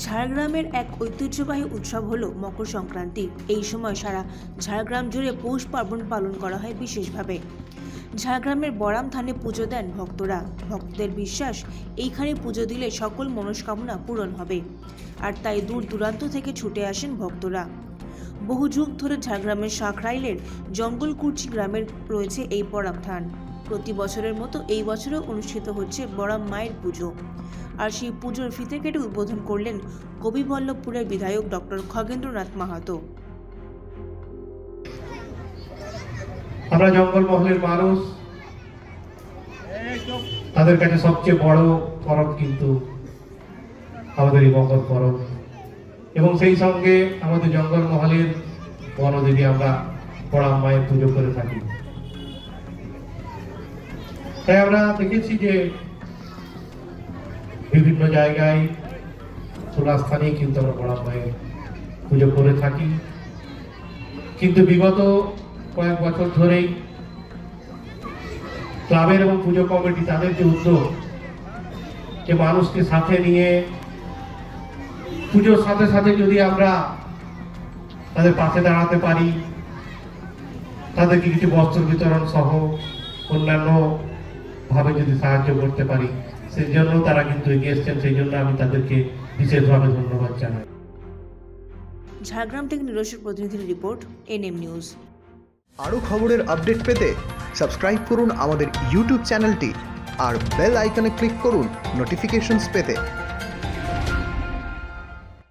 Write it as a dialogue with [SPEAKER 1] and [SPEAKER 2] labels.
[SPEAKER 1] ঝাড়গ্রামের এক ঐতিহ্যবাহী উৎসব হলো মকর সংক্রান্তি। এই সময় সারা ঝাড়গ্রাম জুড়ে পৌষ পার্বণ পালন করা হয় বিশেষভাবে। ঝাড়গ্রামের বরাম থানে পুজো দেন ভক্তরা। ভক্তদের বিশ্বাস, এইখানে পুজো দিলে সকল মনস্কামনা পূরণ হবে, আর তাই দূর দূরান্ত থেকে ছুটে আসেন ভক্তরা। বহু যুগ ধরে ঝাড়গ্রামের সাঁকরাইলের জঙ্গলকুরচি গ্রামের রয়েছে এই বরাম থান। প্রতি বছরের মতো এই বছরেও অনুষ্ঠিত হচ্ছে বরাম মায়ের পুজো। আর সেই পুজোর ফিতে কেটে উদ্বোধন করলেন কবিবল্লভপুরের বিধায়ক ডক্টর খগেন্দ্রনাথ মাহাতো।
[SPEAKER 2] আমরা জঙ্গলমহলের মানুষ, তাদের কাছে সবচেয়ে বড় পরব কিন্তু আমাদের এই মকর পরব, এবং সেই সঙ্গে আমাদের জঙ্গলমহলের বনদেবী আমরা বরাম মায়ের পুজো করে থাকি। তাই আমরা দেখেছি যে বিভিন্ন জায়গায় খোলা স্থানে কিন্তু আমরা বরাম মায়ের পুজো করে থাকি। কিন্তু বিগত কয়েক বছর ধরেই ক্লাবের এবং পুজো কমিটি তাদের যে উদ্যোগ, যে মানুষকে সাথে নিয়ে পুজোর সাথে সাথে যদি আমরা তাদের পাশে দাঁড়াতে পারি, তাদেরকে কিছু বস্ত্র বিতরণ সহ অন্যান্য ভাবে যদি সাহায্য করতে পারি, সেই জন্য তারা কিন্তু এগিয়ে এসছেন। সেই জন্য আমি তাদেরকে বিশেষভাবে ধন্যবাদ জানাই।
[SPEAKER 1] ঝাড়গ্রাম থেকে নিরোশের প্রতিনিধির রিপোর্ট, এনএম নিউজ।
[SPEAKER 3] আরও খবরের আপডেট পেতে সাবস্ক্রাইব করুন আমাদের ইউটিউব চ্যানেলটি আর বেল আইকনে ক্লিক করুন নোটিফিকেশনস পেতে।